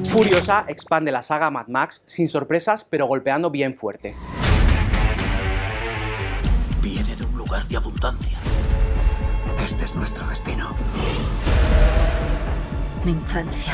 Furiosa expande la saga Mad Max sin sorpresas, pero golpeando bien fuerte. Viene de un lugar de abundancia. Este es nuestro destino. Mi infancia.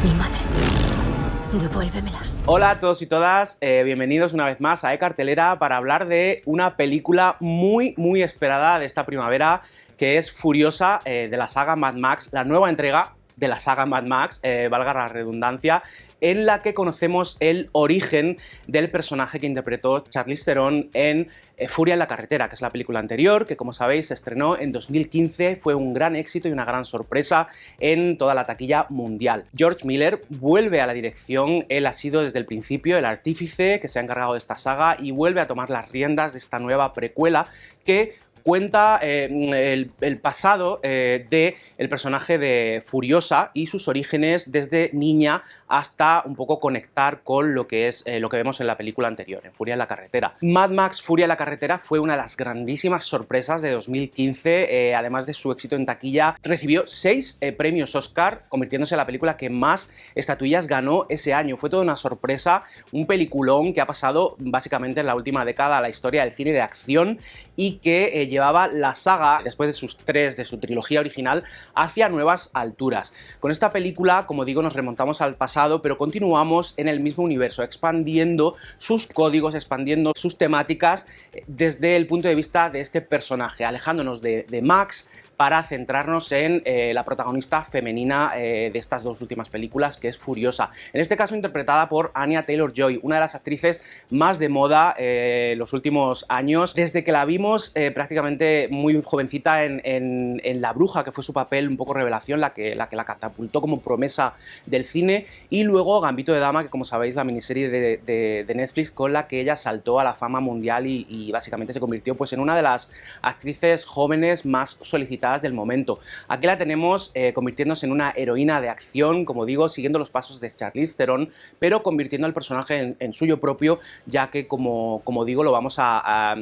Mi madre. Devuélvemelas. Hola a todos y todas, bienvenidos una vez más a eCartelera para hablar de una película muy esperada de esta primavera, que es Furiosa, de la saga Mad Max, la nueva entrega de la saga Mad Max, valga la redundancia, en la que conocemos el origen del personaje que interpretó Charlize Theron en Furia en la carretera, que es la película anterior, que como sabéis se estrenó en 2015, fue un gran éxito y una gran sorpresa en toda la taquilla mundial. George Miller vuelve a la dirección, él ha sido desde el principio el artífice que se ha encargado de esta saga y vuelve a tomar las riendas de esta nueva precuela que cuenta el pasado del personaje de Furiosa y sus orígenes desde niña hasta un poco conectar con lo que es lo que vemos en la película anterior, en Furia en la carretera. Mad Max Furia en la carretera fue una de las grandísimas sorpresas de 2015, además de su éxito en taquilla, recibió 6 premios Oscar, convirtiéndose en la película que más estatuillas ganó ese año. Fue toda una sorpresa, un peliculón que ha pasado básicamente en la última década a la historia del cine de acción y que llevaba la saga, después de sus 3 de su trilogía original, hacia nuevas alturas. Con esta película, como digo, nos remontamos al pasado, pero continuamos en el mismo universo, expandiendo sus códigos, expandiendo sus temáticas desde el punto de vista de este personaje, alejándonos de Max, para centrarnos en la protagonista femenina de estas 2 últimas películas, que es Furiosa. En este caso interpretada por Anya Taylor-Joy, una de las actrices más de moda los últimos años, desde que la vimos prácticamente muy jovencita en La Bruja, que fue su papel un poco revelación, la que la catapultó como promesa del cine, y luego Gambito de Dama, que como sabéis, la miniserie de Netflix con la que ella saltó a la fama mundial y básicamente se convirtió pues en una de las actrices jóvenes más solicitadas del momento. Aquí la tenemos convirtiéndose en una heroína de acción, como digo, siguiendo los pasos de Charlize Theron, pero convirtiendo al personaje en suyo propio, ya que como digo, lo vamos a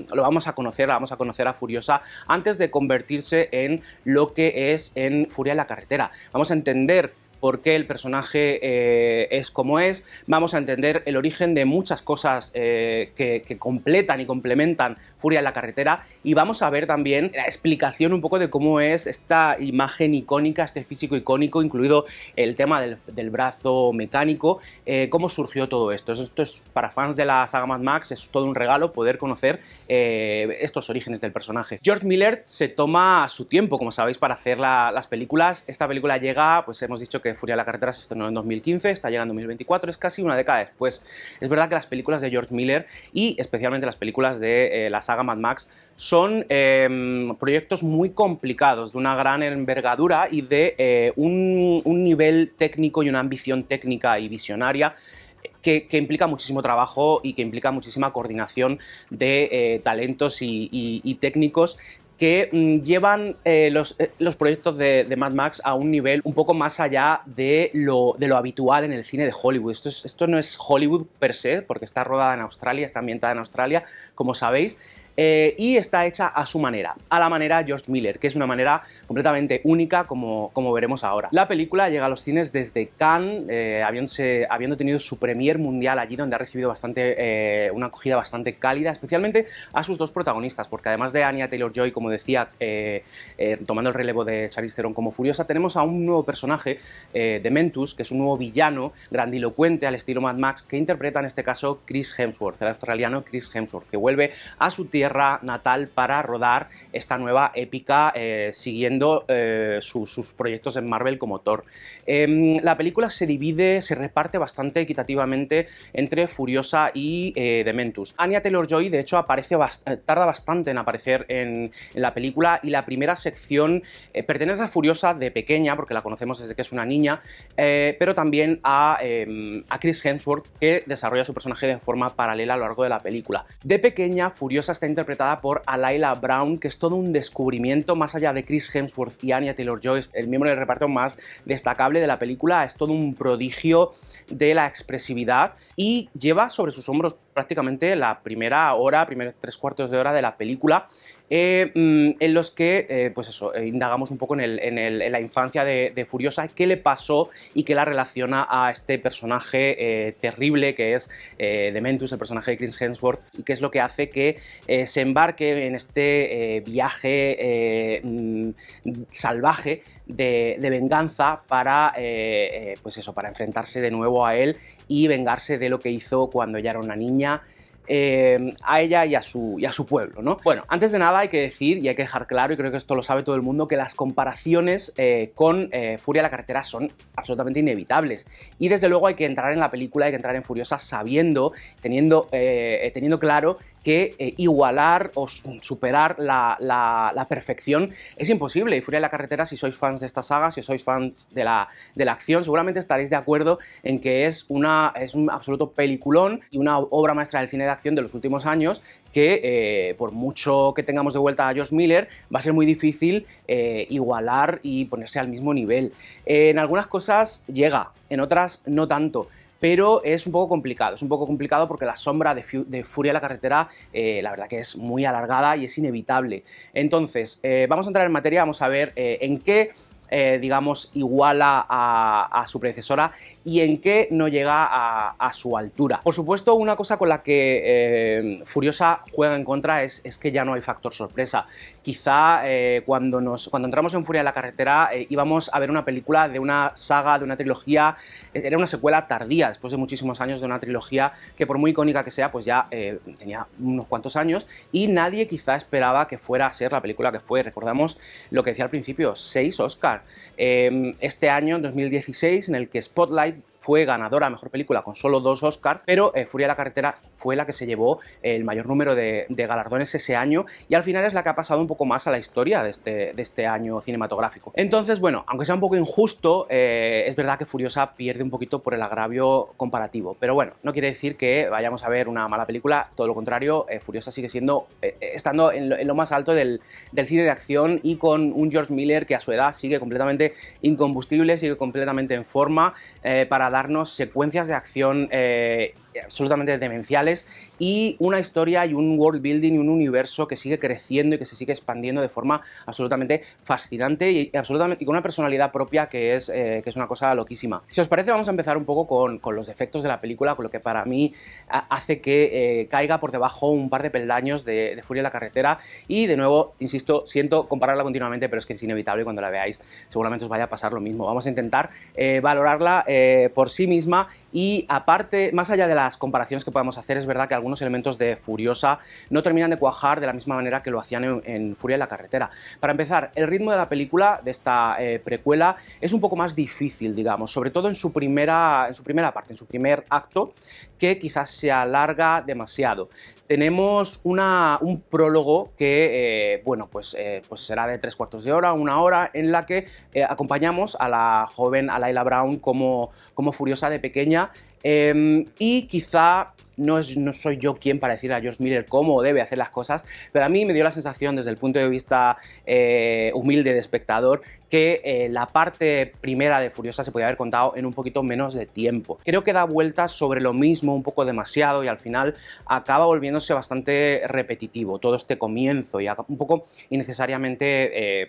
conocer a Furiosa antes de convertirse en lo que es en Furia en la carretera. Vamos a entender por qué el personaje es como es, vamos a entender el origen de muchas cosas que completan y complementan Furia en la carretera, y vamos a ver también la explicación un poco de cómo es esta imagen icónica, este físico icónico, incluido el tema del brazo mecánico, cómo surgió todo esto. Esto es para fans de la saga Mad Max, es todo un regalo poder conocer estos orígenes del personaje. George Miller se toma su tiempo, como sabéis, para hacer las películas. Esta película llega, pues hemos dicho que Furia en la carretera se estrenó en 2015, está llegando en 2024, es casi una década después. Es verdad que las películas de George Miller, y especialmente las películas de la saga Mad Max, son proyectos muy complicados, de una gran envergadura y de un nivel técnico y una ambición técnica y visionaria que implica muchísimo trabajo y que implica muchísima coordinación de talentos y técnicos que llevan los proyectos de Mad Max a un nivel un poco más allá de lo habitual en el cine de Hollywood. Esto no es Hollywood per se, porque está rodada en Australia, está ambientada en Australia, como sabéis, y está hecha a su manera, a la manera George Miller, que es una manera completamente única, como veremos ahora. La película llega a los cines desde Cannes, habiendo tenido su premier mundial allí, donde ha recibido una acogida bastante cálida, especialmente a sus 2 protagonistas, porque además de Anya Taylor-Joy, como decía, tomando el relevo de Charlize Theron como Furiosa, tenemos a un nuevo personaje, Dementus, que es un nuevo villano grandilocuente al estilo Mad Max, que interpreta en este caso Chris Hemsworth, el australiano Chris Hemsworth, que vuelve a su tierra natal para rodar esta nueva épica, siguiendo sus proyectos en Marvel como Thor. La película se reparte bastante equitativamente entre Furiosa y Dementus. Anya Taylor-Joy, de hecho, tarda bastante en aparecer en la película, y la primera sección pertenece a Furiosa de pequeña, porque la conocemos desde que es una niña, pero también a Chris Hemsworth, que desarrolla su personaje de forma paralela a lo largo de la película. De pequeña, Furiosa está interpretada por Alayla Brown, que es todo un descubrimiento, más allá de Chris Hemsworth y Anya Taylor-Joy, el miembro del reparto más destacable de la película. Es todo un prodigio de la expresividad y lleva sobre sus hombros prácticamente la primera hora, primeros 3/4 de hora de la película, en los que pues eso, indagamos un poco en la infancia de Furiosa, qué le pasó y qué la relaciona a este personaje terrible que es Dementus, el personaje de Chris Hemsworth, y qué es lo que hace que se embarque en este viaje salvaje de venganza para, pues eso, para enfrentarse de nuevo a él y vengarse de lo que hizo cuando ella era una niña, a ella y a su pueblo, ¿no? Bueno, antes de nada hay que decir, y hay que dejar claro, y creo que esto lo sabe todo el mundo, que las comparaciones con Furia a la carretera son absolutamente inevitables. Y desde luego hay que entrar en la película, hay que entrar en Furiosa sabiendo, teniendo claro que igualar o superar la perfección es imposible. Y Furia en la carretera, si sois fans de esta saga, si sois fans de la acción, seguramente estaréis de acuerdo en que es un absoluto peliculón y una obra maestra del cine de acción de los últimos años que, por mucho que tengamos de vuelta a George Miller, va a ser muy difícil igualar y ponerse al mismo nivel. En algunas cosas llega, en otras no tanto. Pero es un poco complicado porque la sombra de Furia en la carretera, la verdad que es muy alargada y es inevitable. Entonces, vamos a entrar en materia, vamos a ver en qué, digamos, iguala a su predecesora y en qué no llega a su altura. Por supuesto, una cosa con la que Furiosa juega en contra es que ya no hay factor sorpresa. Quizá cuando entramos en Furia en la carretera íbamos a ver una película de una saga, de una trilogía, era una secuela tardía, después de muchísimos años de una trilogía que, por muy icónica que sea, pues ya tenía unos cuantos años y nadie quizá esperaba que fuera a ser la película que fue. Recordamos lo que decía al principio, 6 Oscar. Este año, en 2016, en el que Spotlight fue ganadora a Mejor Película con solo 2 Oscars, pero Furia de la carretera fue la que se llevó el mayor número de galardones ese año y al final es la que ha pasado un poco más a la historia de este año cinematográfico. Entonces, bueno, aunque sea un poco injusto, es verdad que Furiosa pierde un poquito por el agravio comparativo, pero bueno, no quiere decir que vayamos a ver una mala película, todo lo contrario, Furiosa sigue estando en lo más alto del cine de acción y con un George Miller que a su edad sigue completamente incombustible, sigue completamente en forma para darnos secuencias de acción absolutamente demenciales y una historia y un world building y un universo que sigue creciendo y que se sigue expandiendo de forma absolutamente fascinante y con una personalidad propia que es una cosa loquísima. Si os parece, vamos a empezar un poco con los defectos de la película, con lo que para mí hace que caiga por debajo un par de peldaños de Furia en la carretera y, de nuevo, insisto, siento compararla continuamente, pero es que es inevitable, cuando la veáis seguramente os vaya a pasar lo mismo. Vamos a intentar valorarla por sí misma y, aparte, más allá de las comparaciones que podemos hacer, es verdad que algunos elementos de Furiosa no terminan de cuajar de la misma manera que lo hacían en Furia en la carretera. Para empezar, el ritmo de la película, de esta precuela, es un poco más difícil, digamos, sobre todo en su primera parte, en su primer acto, que quizás se alarga demasiado. Tenemos un prólogo que, bueno, pues será de 3/4 de hora, 1 hora, en la que acompañamos a la joven Layla Brown como Furiosa de pequeña, y quizá no soy yo quien para decirle a George Miller cómo debe hacer las cosas, pero a mí me dio la sensación, desde el punto de vista humilde de espectador, que la parte primera de Furiosa se podía haber contado en un poquito menos de tiempo. Creo que da vueltas sobre lo mismo un poco demasiado y al final acaba volviéndose bastante repetitivo todo este comienzo y un poco innecesariamente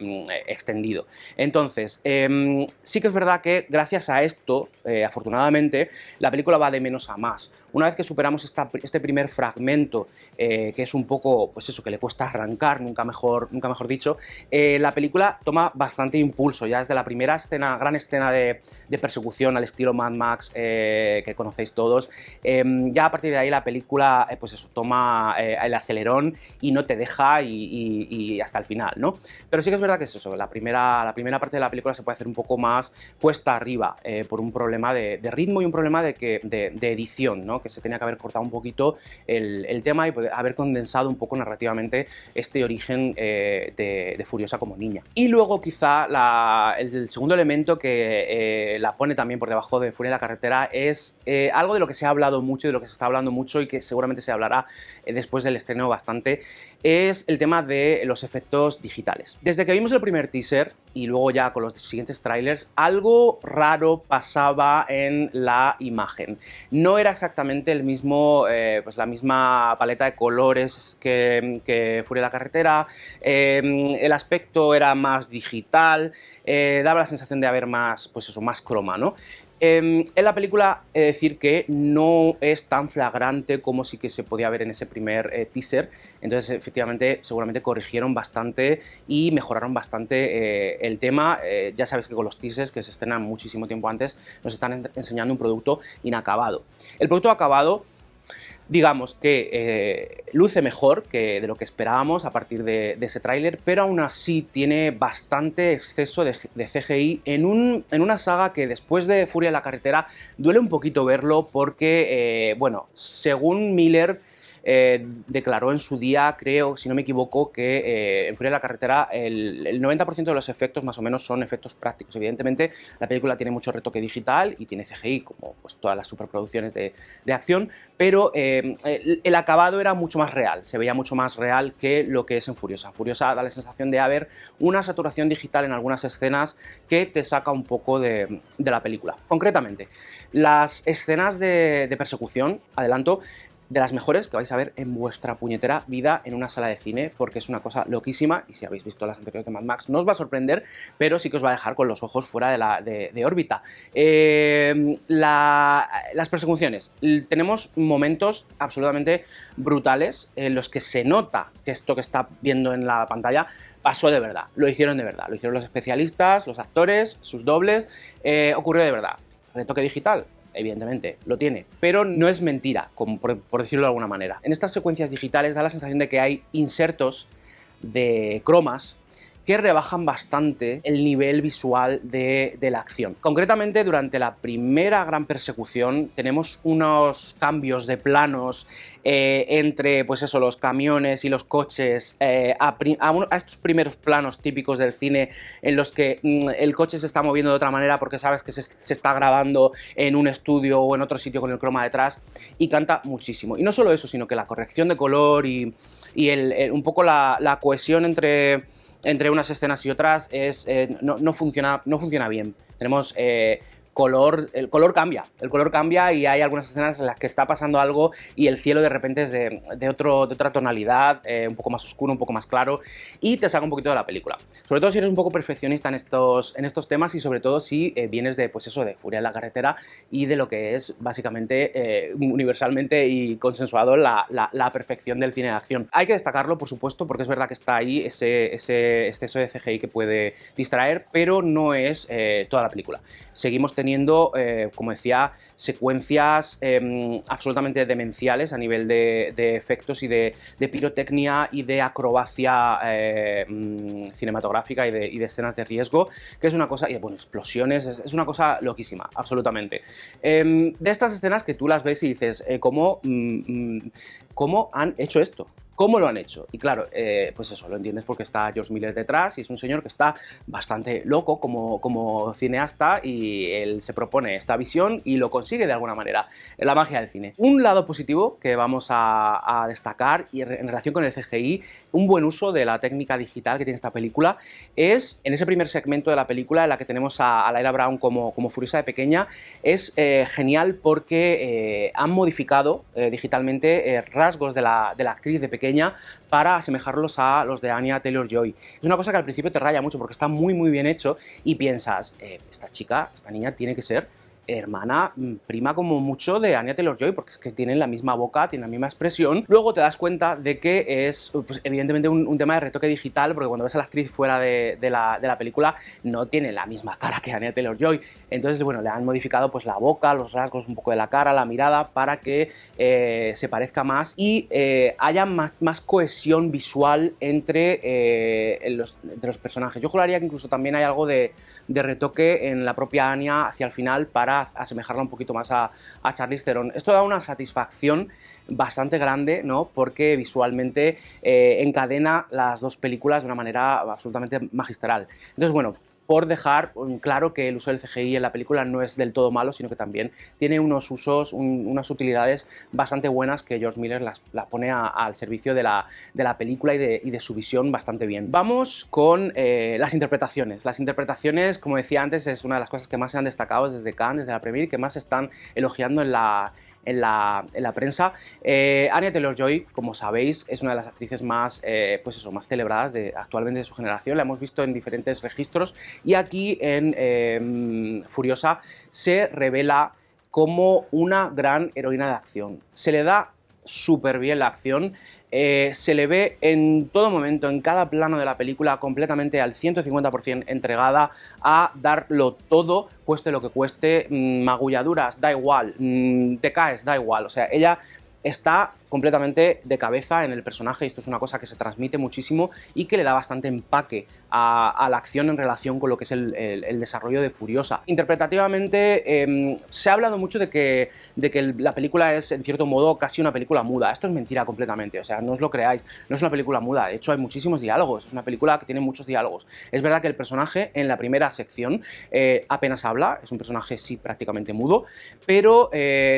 extendido. Entonces, sí que es verdad que gracias a esto, afortunadamente, la película va de menos a más. Una vez que superamos este primer fragmento, que es un poco, pues eso, que le cuesta arrancar, nunca mejor dicho, la película toma bastante impulso ya desde la primera gran escena de persecución al estilo Mad Max, que conocéis todos. Ya a partir de ahí la película pues eso, toma el acelerón y no te deja y hasta el final, ¿no? Pero sí que es verdad que es eso, la primera parte de la película se puede hacer un poco más cuesta arriba, por un problema de ritmo y un problema de edición, ¿no? Que se tenía que haber cortado un poquito el tema y haber condensado un poco narrativamente este origen de Furiosa como niña. Y luego quizá el segundo elemento que la pone también por debajo de Furia en la carretera es algo de lo que se ha hablado mucho y de lo que se está hablando mucho y que seguramente se hablará después del estreno bastante, es el tema de los efectos digitales. Desde que vimos el primer teaser y luego ya con los siguientes trailers, algo raro pasaba en la imagen. No era exactamente exactamente el mismo, pues la misma paleta de colores que Furia de la Carretera. El aspecto era más digital, daba la sensación de haber más, pues eso, más croma, ¿no? En la película he de decir que no es tan flagrante como sí que se podía ver en ese primer teaser, entonces efectivamente seguramente corrigieron bastante y mejoraron bastante el tema. Ya sabéis que con los teasers, que se estrenan muchísimo tiempo antes, nos están enseñando un producto inacabado. El producto acabado, digamos que luce mejor que de lo que esperábamos a partir de ese tráiler, pero aún así tiene bastante exceso de CGI en una saga que después de Furia de la Carretera duele un poquito verlo porque, bueno, según Miller declaró en su día, creo, si no me equivoco, que en Furia de la Carretera el 90% de los efectos más o menos son efectos prácticos. Evidentemente la película tiene mucho retoque digital y tiene CGI, como pues todas las superproducciones de acción, pero el acabado era mucho más real, se veía mucho más real que lo que es en Furiosa. Furiosa da la sensación de haber una saturación digital en algunas escenas que te saca un poco de la película. Concretamente, las escenas de persecución, adelanto, de las mejores que vais a ver en vuestra puñetera vida en una sala de cine, porque es una cosa loquísima, y si habéis visto las anteriores de Mad Max no os va a sorprender, pero sí que os va a dejar con los ojos fuera de órbita. Las persecuciones, tenemos momentos absolutamente brutales en los que se nota que esto que está viendo en la pantalla pasó de verdad, lo hicieron de verdad, lo hicieron los especialistas, los actores, sus dobles, ocurrió de verdad. Retoque digital, evidentemente, lo tiene, pero no es mentira, como por decirlo de alguna manera. En estas secuencias digitales da la sensación de que hay insertos de cromas que rebajan bastante el nivel visual de la acción. Concretamente, durante la primera gran persecución tenemos unos cambios de planos entre, pues eso, los camiones y los coches a estos primeros planos típicos del cine en los que el coche se está moviendo de otra manera porque sabes que se está grabando en un estudio o en otro sitio con el croma detrás, y canta muchísimo. Y no solo eso, sino que la corrección de color y un poco la cohesión entre unas escenas y otras no funciona bien. Tenemos el color cambia y hay algunas escenas en las que está pasando algo y el cielo de repente es de otra tonalidad, un poco más oscuro, un poco más claro, y te saca un poquito de la película. Sobre todo si eres un poco perfeccionista en estos temas, y sobre todo si vienes de, pues eso, de Furia de la Carretera y de lo que es básicamente universalmente y consensuado la perfección del cine de acción. Hay que destacarlo, por supuesto, porque es verdad que está ahí ese exceso de CGI que puede distraer, pero no es toda la película. Seguimos teniendo, como decía, secuencias absolutamente demenciales a nivel de efectos y de pirotecnia y de acrobacia cinematográfica y de escenas de riesgo, que es una cosa, y bueno, explosiones, es una cosa loquísima, absolutamente. De estas escenas que tú las ves y dices, ¿cómo han hecho esto? ¿Cómo lo han hecho? Y claro, pues eso, lo entiendes porque está George Miller detrás y es un señor que está bastante loco como cineasta, y él se propone esta visión y lo consigue de alguna manera. La magia del cine. Un lado positivo que vamos a destacar, y en relación con el CGI, un buen uso de la técnica digital que tiene esta película, es en ese primer segmento de la película en la que tenemos a Laila Brown como Furiosa de pequeña. Es genial porque han modificado digitalmente rasgos de la actriz de pequeña para asemejarlos a los de Anya Taylor-Joy. Es una cosa que al principio te raya mucho porque está muy bien hecho y piensas, esta niña tiene que ser hermana, prima como mucho de Anya Taylor-Joy, porque es que tienen la misma boca, tienen la misma expresión. Luego te das cuenta de que es, pues, evidentemente un tema de retoque digital, porque cuando ves a la actriz fuera de la película no tiene la misma cara que Anya Taylor-Joy. Entonces, bueno, le han modificado pues la boca, los rasgos un poco de la cara, la mirada, para que se parezca más y haya más cohesión visual entre los personajes. Yo juraría que incluso también hay algo de retoque en la propia Anya hacia el final para asemejarla un poquito más a Charlize Theron. Esto da una satisfacción bastante grande, ¿no? Porque visualmente encadena las dos películas de una manera absolutamente magistral. Entonces, bueno, por dejar claro que el uso del CGI en la película no es del todo malo, sino que también tiene unos usos, unas utilidades bastante buenas que George Miller la pone al servicio de la película y de su visión bastante bien. Vamos con las interpretaciones. Las interpretaciones, como decía antes, es una de las cosas que más se han destacado desde Cannes, desde la Premiere, que más se están elogiando en la en la prensa. Anya Taylor-Joy, como sabéis, es una de las actrices más, más celebradas actualmente de su generación. La hemos visto en diferentes registros y aquí en Furiosa se revela como una gran heroína de acción. Se le da súper bien la acción, se le ve en todo momento, en cada plano de la película, completamente al 150% entregada a darlo todo, cueste lo que cueste, magulladuras, da igual, te caes, da igual, o sea, ella está completamente de cabeza en el personaje y esto es una cosa que se transmite muchísimo y que le da bastante empaque a la acción en relación con lo que es el desarrollo de Furiosa. Interpretativamente se ha hablado mucho de que la película es en cierto modo casi una película muda. Esto es mentira completamente, o sea, no os lo creáis, no es una película muda, de hecho hay muchísimos diálogos, es una película que tiene muchos diálogos. Es verdad que el personaje en la primera sección apenas habla, es un personaje sí prácticamente mudo, pero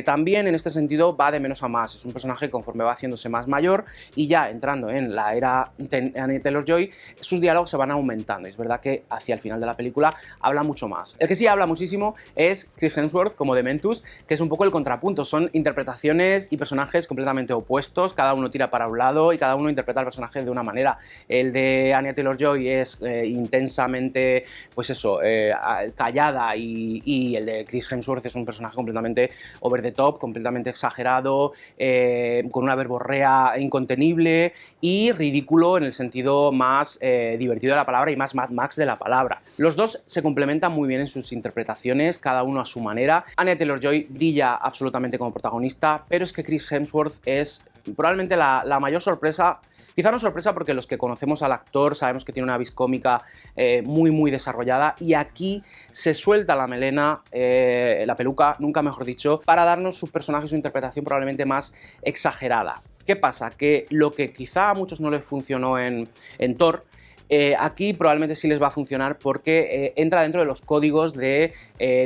también en este sentido va de menos a más, es un personaje conforme va haciéndose más mayor y ya entrando en la era de Anya Taylor-Joy, sus diálogos se van aumentando. Es verdad que hacia el final de la película habla mucho más. El que sí habla muchísimo es Chris Hemsworth como Dementus, que es un poco el contrapunto. Son interpretaciones y personajes completamente opuestos, cada uno tira para un lado y cada uno interpreta al personaje de una manera. El de Anya Taylor-Joy es intensamente, callada y el de Chris Hemsworth es un personaje completamente over the top, completamente exagerado, con una verborrea incontenible y ridículo en el sentido más divertido de la palabra y más Mad Max de la palabra. Los dos se complementan muy bien en sus interpretaciones, cada uno a su manera. Anya Taylor-Joy brilla absolutamente como protagonista, pero es que Chris Hemsworth es probablemente la mayor sorpresa. Quizá no sorpresa porque los que conocemos al actor sabemos que tiene una vis cómica muy desarrollada y aquí se suelta la melena, la peluca, nunca mejor dicho, para darnos su personaje y su interpretación probablemente más exagerada. ¿Qué pasa? Que lo que quizá a muchos no les funcionó en Thor, aquí probablemente sí les va a funcionar porque entra dentro de los códigos de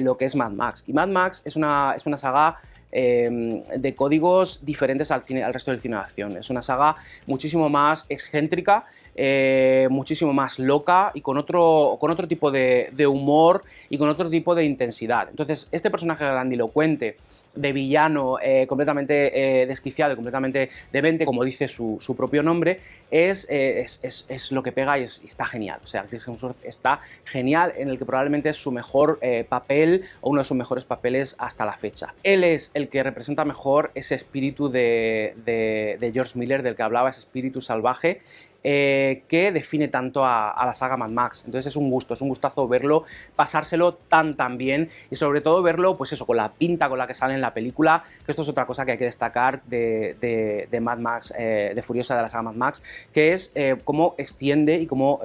lo que es Mad Max. Y Mad Max es una saga de códigos diferentes al resto del cine de acción. Es una saga muchísimo más excéntrica, muchísimo más loca y con otro tipo de humor y con otro tipo de intensidad. Entonces, este personaje grandilocuente, de villano, completamente desquiciado y completamente demente, como dice su propio nombre, es lo que pega y está genial. O sea, Chris Hemsworth está genial, en el que probablemente es su mejor papel o uno de sus mejores papeles hasta la fecha. Él es el que representa mejor ese espíritu de George Miller del que hablaba, ese espíritu salvaje, que define tanto a la saga Mad Max. Entonces es un gustazo verlo, pasárselo tan bien y sobre todo verlo, pues eso, con la pinta con la que sale en la película, que esto es otra cosa que hay que destacar de Mad Max, de Furiosa, de la saga Mad Max, que es cómo extiende y cómo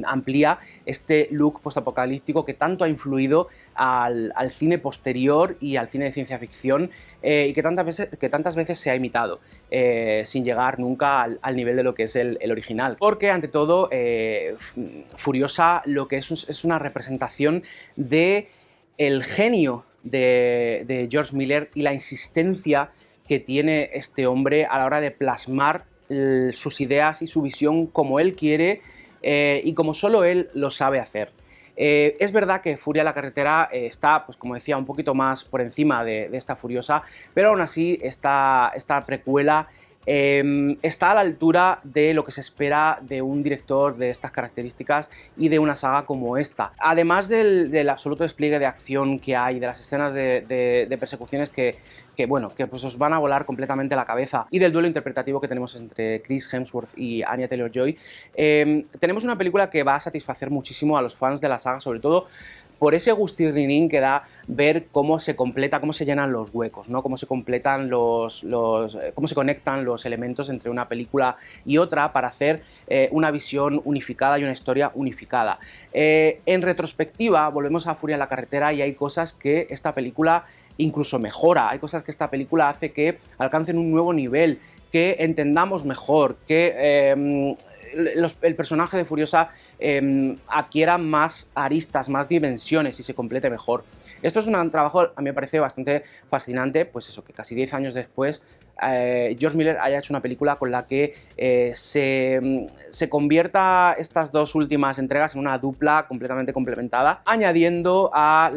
amplía este look postapocalíptico que tanto ha influido al cine posterior y al cine de ciencia ficción y que tantas veces se ha imitado sin llegar nunca al nivel de lo que es el original. Porque ante todo Furiosa lo que es una representación de el genio de George Miller y la insistencia que tiene este hombre a la hora de plasmar sus ideas y su visión como él quiere y como solo él lo sabe hacer. Es verdad que Furia en la carretera está, pues como decía, un poquito más por encima de esta Furiosa, pero aún así esta precuela está a la altura de lo que se espera de un director de estas características y de una saga como esta. Además del absoluto despliegue de acción que hay, de las escenas de persecuciones que pues os van a volar completamente la cabeza, y del duelo interpretativo que tenemos entre Chris Hemsworth y Anya Taylor-Joy, tenemos una película que va a satisfacer muchísimo a los fans de la saga, sobre todo por ese gustirrinín que da ver cómo se completa, cómo se llenan los huecos, ¿no? Cómo se completan cómo se conectan los elementos entre una película y otra para hacer una visión unificada y una historia unificada. En retrospectiva, volvemos a Furia en la carretera y hay cosas que esta película incluso mejora, hay cosas que esta película hace que alcancen un nuevo nivel, que entendamos mejor, que el personaje de Furiosa adquiera más aristas, más dimensiones y se complete mejor. Esto es un trabajo, a mí me parece bastante fascinante, pues eso, que casi 10 años después George Miller haya hecho una película con la que se convierta estas dos últimas entregas en una dupla completamente complementada, añadiendo a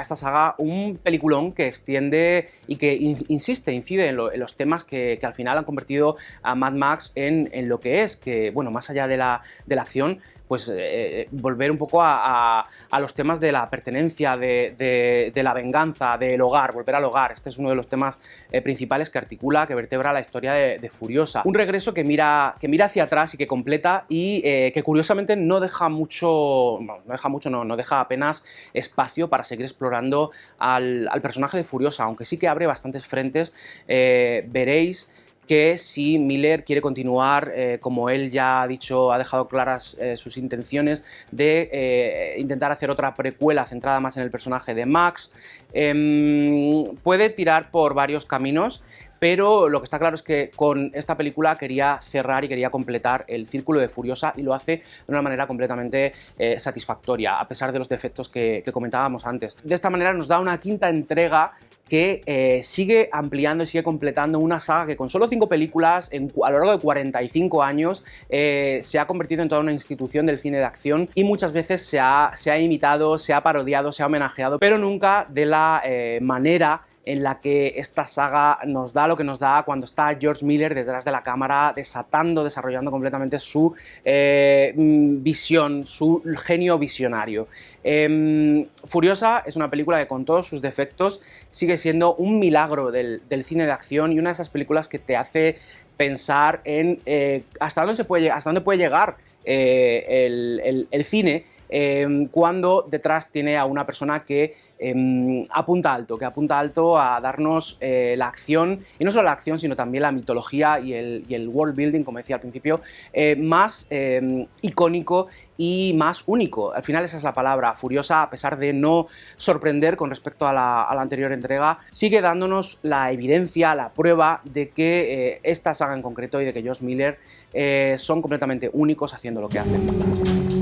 esta saga un peliculón que extiende y que incide en los temas que al final han convertido a Mad Max en lo que es, que bueno, más allá de la acción, pues volver un poco a los temas de la pertenencia, de la venganza, del hogar, volver al hogar. Este es uno de los temas principales que articula, que vertebra la historia de Furiosa. Un regreso que mira hacia atrás y que completa y que curiosamente no deja apenas espacio para seguir explorando al personaje de Furiosa, aunque sí que abre bastantes frentes. Veréis que si Miller quiere continuar, como él ya ha dicho, ha dejado claras sus intenciones de intentar hacer otra precuela centrada más en el personaje de Max, puede tirar por varios caminos, pero lo que está claro es que con esta película quería cerrar y quería completar el círculo de Furiosa, y lo hace de una manera completamente satisfactoria, a pesar de los defectos que comentábamos antes. De esta manera nos da una quinta entrega que sigue ampliando y sigue completando una saga que con solo 5 películas a lo largo de 45 años se ha convertido en toda una institución del cine de acción, y muchas veces se ha imitado, se ha parodiado, se ha homenajeado, pero nunca de la manera en la que esta saga nos da lo que nos da cuando está George Miller detrás de la cámara, desarrollando completamente su visión, su genio visionario. Furiosa es una película que, con todos sus defectos, sigue siendo un milagro del cine de acción, y una de esas películas que te hace pensar en hasta dónde puede llegar el cine, cuando detrás tiene a una persona que apunta alto a darnos la acción, y no solo la acción, sino también la mitología y el world building, como decía al principio, más icónico y más único. Al final esa es la palabra. Furiosa, a pesar de no sorprender con respecto a la anterior entrega, sigue dándonos la evidencia, la prueba de que esta saga en concreto y de que George Miller son completamente únicos haciendo lo que hacen.